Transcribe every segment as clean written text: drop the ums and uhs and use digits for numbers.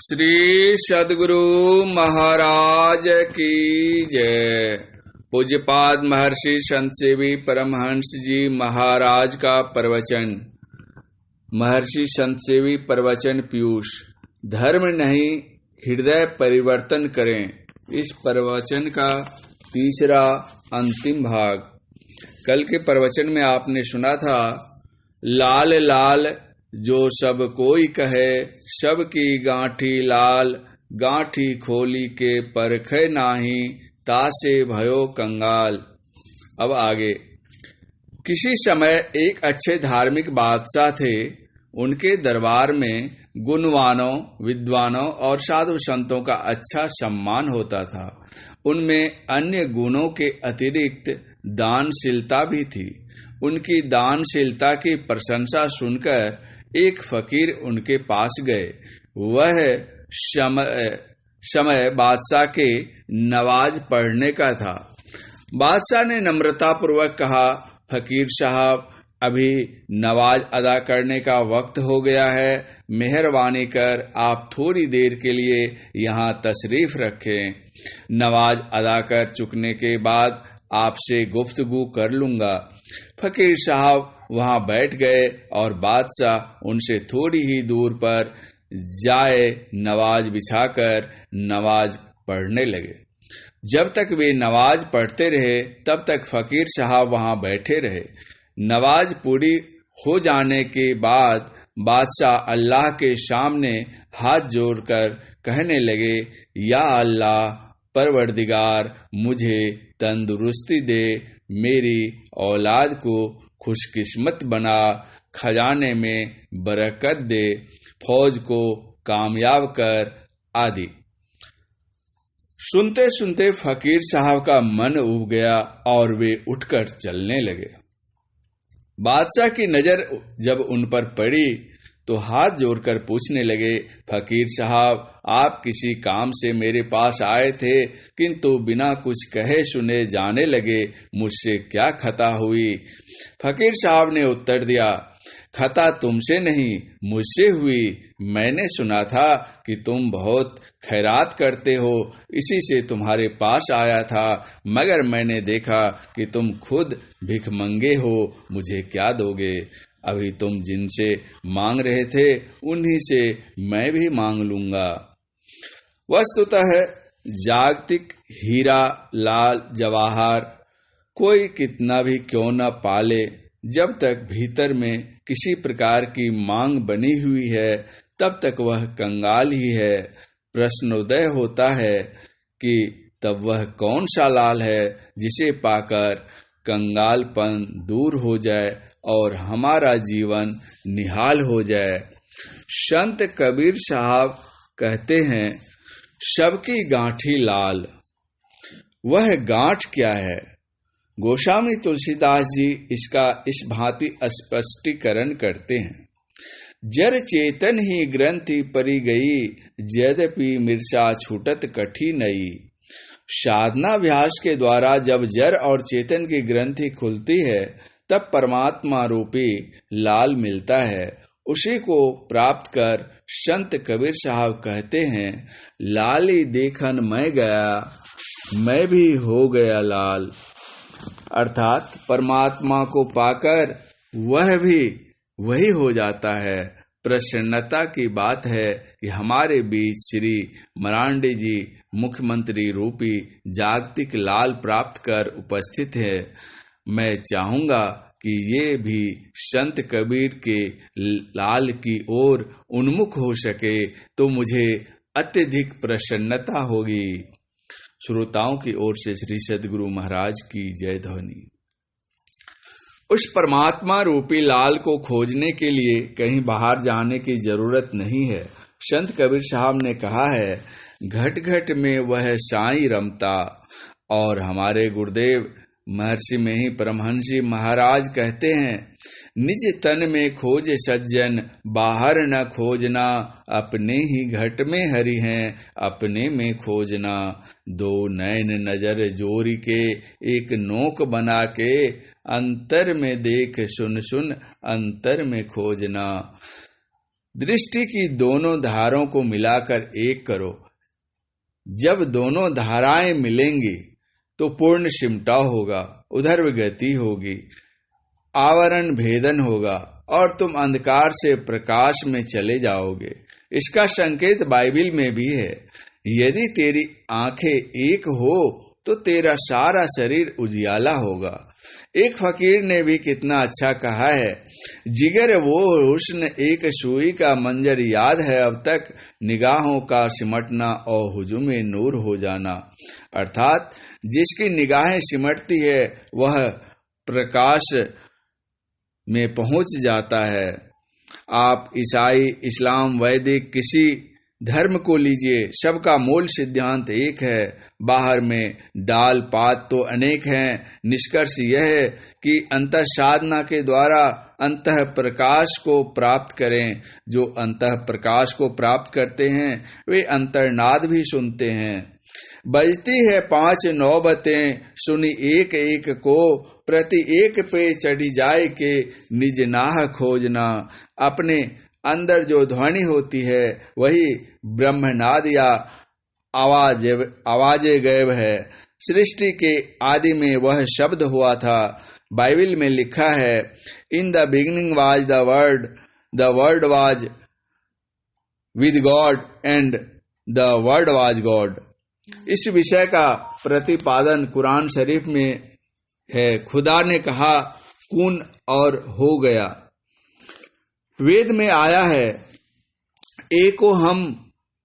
श्री सद्गुरु महाराज की जय। पूज्यपाद महर्षि संत सेवी परमहंस जी महाराज का प्रवचन। महर्षि संत सेवी प्रवचन पीयूष। धर्म नहीं हृदय परिवर्तन करें। इस प्रवचन का तीसरा अंतिम भाग। कल के प्रवचन में आपने सुना था, लाल लाल जो सब कोई कहे, सब की गांठी लाल, गांठी खोली के परखे नाही, तासे भयो कंगाल। अब आगे। किसी समय एक अच्छे धार्मिक बादशाह थे। उनके दरबार में गुणवानों, विद्वानों और साधु संतों का अच्छा सम्मान होता था। उनमें अन्य गुणों के अतिरिक्त दानशीलता भी थी। उनकी दानशीलता की प्रशंसा सुनकर एक फकीर उनके पास गए। वह समय बादशाह के नवाज पढ़ने का था। बादशाह ने नम्रता पूर्वक कहा, फकीर साहब, अभी नवाज अदा करने का वक्त हो गया है। मेहरबानी कर आप थोड़ी देर के लिए यहाँ तशरीफ रखें। नवाज अदा कर चुकने के बाद आपसे गुफ्तगू कर लूंगा। फकीर साहब वहां बैठ गए और बादशाह उनसे थोड़ी ही दूर पर जाए नवाज बिछाकर नमाज पढ़ने लगे। जब तक वे नमाज पढ़ते रहे तब तक फकीर साहब वहां बैठे रहे। नमाज पूरी हो जाने के बाद बादशाह अल्लाह के सामने हाथ जोड़कर कहने लगे, या अल्लाह परवरदिगार, मुझे तंदुरुस्ती दे, मेरी औलाद को खुशकिस्मत बना, खजाने में बरकत दे, फौज को कामयाब कर आदि। सुनते सुनते फकीर साहब का मन उब गया और वे उठकर चलने लगे। बादशाह की नजर जब उन पर पड़ी तो हाथ जोड़कर पूछने लगे, फकीर साहब, आप किसी काम से मेरे पास आए थे, किंतु बिना कुछ कहे सुने जाने लगे। मुझसे क्या खता हुई? फकीर साहब ने उत्तर दिया, खता तुमसे नहीं मुझसे हुई। मैंने सुना था कि तुम बहुत खैरात करते हो, इसी से तुम्हारे पास आया था, मगर मैंने देखा कि तुम खुद भिखमंगे हो। मुझे क्या दोगे? अभी तुम जिनसे मांग रहे थे उन्हीं से मैं भी मांग लूंगा। वस्तुतः जागतिक हीरा, लाल, जवाहर कोई कितना भी क्यों न पाले, जब तक भीतर में किसी प्रकार की मांग बनी हुई है तब तक वह कंगाल ही है। प्रश्नोदय होता है कि तब वह कौन सा लाल है जिसे पाकर कंगालपन दूर हो जाए और हमारा जीवन निहाल हो जाए। संत कबीर साहब कहते हैं, सबकी गांठी लाल। वह गांठ क्या है? गोस्वामी तुलसीदास जी इसका इस भांति स्पष्टीकरण करते हैं, जर चेतन ही ग्रंथि परी गई, यद्यपि मिर्चा छूटत कठी नई। साधनाभ्यास के द्वारा जब जड़ और चेतन की ग्रंथि खुलती है तब परमात्मा रूपी लाल मिलता है। उसी को प्राप्त कर संत कबीर साहब कहते हैं, लाली देखन मैं गया, मैं भी हो गया लाल। अर्थात परमात्मा को पाकर वह भी वही हो जाता है। प्रसन्नता की बात है कि हमारे बीच श्री मरांडे जी मुख्यमंत्री रूपी जागतिक लाल प्राप्त कर उपस्थित है। मैं चाहूंगा कि ये भी संत कबीर के लाल की ओर उन्मुख हो सके तो मुझे अत्यधिक प्रसन्नता होगी। श्रोताओं की ओर से श्री सद्गुरु महाराज की जय ध्वनि। उस परमात्मा रूपी लाल को खोजने के लिए कहीं बाहर जाने की जरूरत नहीं है। संत कबीर साहब ने कहा है, घट घट में वह साईं रमता। और हमारे गुरुदेव महर्षि में ही परमहंस जी महाराज कहते हैं, निज तन में खोज सज्जन, बाहर न खोजना, अपने ही घट में हरि हैं, अपने में खोजना। दो नैन नजर जोरी के, एक नोक बना के, अंतर में देख सुन सुन, अंतर में खोजना। दृष्टि की दोनों धारों को मिलाकर एक करो। जब दोनों धाराएं मिलेंगी तो पूर्ण सिमटाव होगा, उधर गति होगी, आवरण भेदन होगा और तुम अंधकार से प्रकाश में चले जाओगे। इसका संकेत बाइबिल में भी है। यदि तेरी आंखें एक हो तो तेरा सारा शरीर उजियाला होगा। एक फकीर ने भी कितना अच्छा कहा है, जिगर वो हुस्न एक सुई का मंजर याद है अब तक, निगाहों का सिमटना और हुजूम-ए नूर हो जाना। अर्थात जिसकी निगाहें सिमटती है वह प्रकाश में पहुंच जाता है। आप ईसाई, इस्लाम, वैदिक किसी धर्म को लीजिए, सबका मूल सिद्धांत एक है। बाहर में डाल पात तो अनेक हैं। निष्कर्ष यह है कि अंतः साधना के द्वारा अंतः प्रकाश को प्राप्त करें। जो अंतः प्रकाश को प्राप्त करते हैं वे अंतर्नाद भी सुनते हैं। बजती है 5 नौबतें, सुनी एक एक को, प्रति एक पे चढ़ी जाए के निज नाह खोजना। अपने अंदर जो ध्वनि होती है वही ब्रह्मनाद या आवाजे गैब है। सृष्टि के आदि में वह शब्द हुआ था। बाइबल में लिखा है, in the beginning was the word was with God and the word was God. इस विषय का प्रतिपादन कुरान शरीफ में है। खुदा ने कहा कुन और हो गया। वेद में आया है, एको हम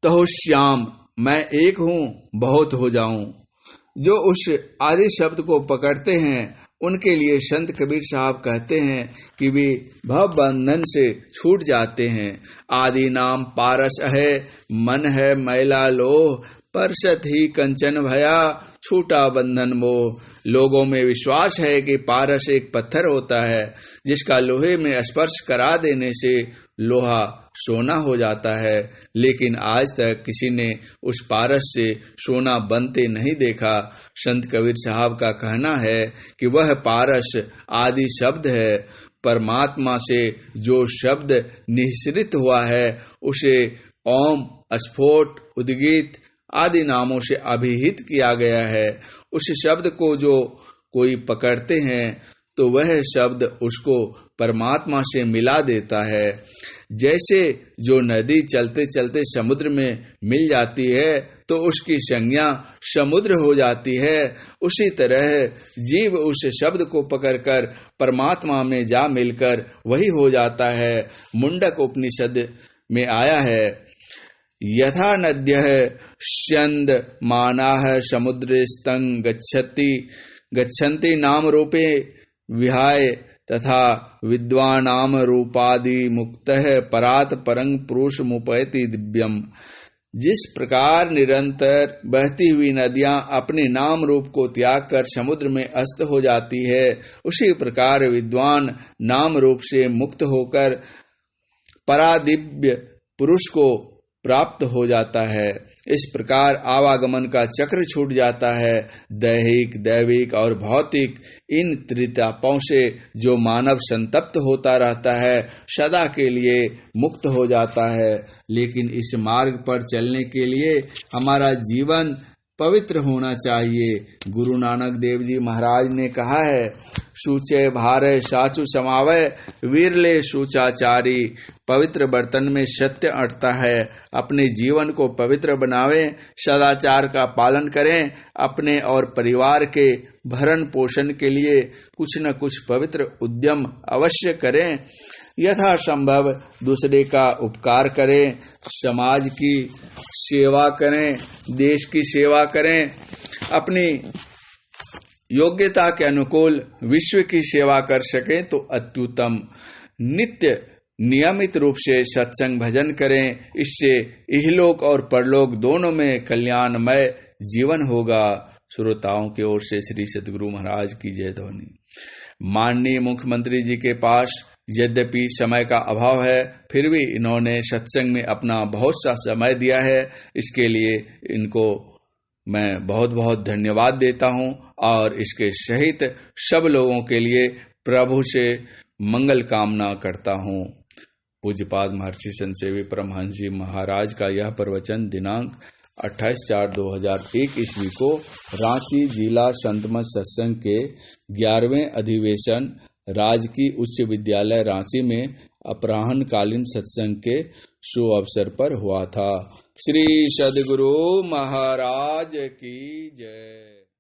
तहुश्याम, मैं एक हूं बहुत हो जाऊं। जो उस आदि शब्द को पकड़ते हैं उनके लिए संत कबीर साहब कहते हैं कि वे भव बंधन से छूट जाते हैं। आदि नाम पारस है, मन है मैला लोह, परसत ही कंचन भया, छूटा बंधन मोह। लोगों में विश्वास है कि पारस एक पत्थर होता है जिसका लोहे में स्पर्श करा देने से लोहा सोना हो जाता है, लेकिन आज तक किसी ने उस पारस से सोना बनते नहीं देखा। संत कबीर साहब का कहना है कि वह पारस आदि शब्द है। परमात्मा से जो शब्द निःसृत हुआ है उसे ओम, स्फोट, उद्गीत आदि नामों से अभिहित किया गया है। उस शब्द को जो कोई पकड़ते हैं तो वह शब्द उसको परमात्मा से मिला देता है। जैसे जो नदी चलते चलते समुद्र में मिल जाती है तो उसकी संज्ञा समुद्र हो जाती है, उसी तरह जीव उस शब्द को पकड़कर परमात्मा में जा मिलकर वही हो जाता है। मुंडक उपनिषद में आया है, यथा नद्यः स्यन्दमानाः समुद्रस्तं गच्छन्ति नाम रूपे विहाय, तथा विद्वानाम रूपादि मुक्तः परात परं पुरुष मुपैति दिव्यम। जिस प्रकार निरंतर बहती हुई नदियां अपने नाम रूप को त्याग कर समुद्र में अस्त हो जाती है, उसी प्रकार विद्वान नाम रूप से मुक्त होकर परादिव्य पुरुष को प्राप्त हो जाता है। इस प्रकार आवागमन का चक्र छूट जाता है। दैहिक, दैविक और भौतिक इन त्रितापों से जो मानव संतप्त होता रहता है सदा के लिए मुक्त हो जाता है। लेकिन इस मार्ग पर चलने के लिए हमारा जीवन पवित्र होना चाहिए। गुरु नानक देव जी महाराज ने कहा है, सूचे भारे साचु समावय, वीरले सूचाचारी। पवित्र बर्तन में सत्य अटता है। अपने जीवन को पवित्र बनावें, सदाचार का पालन करें। अपने और परिवार के भरण पोषण के लिए कुछ न कुछ पवित्र उद्यम अवश्य करें। यथा संभव दूसरे का उपकार करें, समाज की सेवा करें, देश की सेवा करें। अपनी योग्यता के अनुकूल विश्व की सेवा कर सकें तो अत्युत्तम। नित्य नियमित रूप से सत्संग भजन करें, इससे इहलोक और परलोक दोनों में कल्याणमय जीवन होगा। श्रोताओं की ओर से श्री सद्गुरु महाराज की जय ध्वनि। माननीय मुख्यमंत्री जी के पास यद्यपि समय का अभाव है, फिर भी इन्होंने सत्संग में अपना बहुत सा समय दिया है। इसके लिए इनको मैं बहुत बहुत धन्यवाद देता हूं और इसके सहित सब लोगों के लिए प्रभु से मंगल कामना करता हूं। पूज्यपाद महर्षि संतसेवी परमहंस जी महाराज का यह प्रवचन दिनांक 28/4/2001 ईस्वी को रांची जिला संतमत सत्संग के 11वें अधिवेशन राजकीय उच्च विद्यालय रांची में अपराह्नकालीन सत्संग के शुभ अवसर पर हुआ था। श्री सद्गुरु महाराज की जय।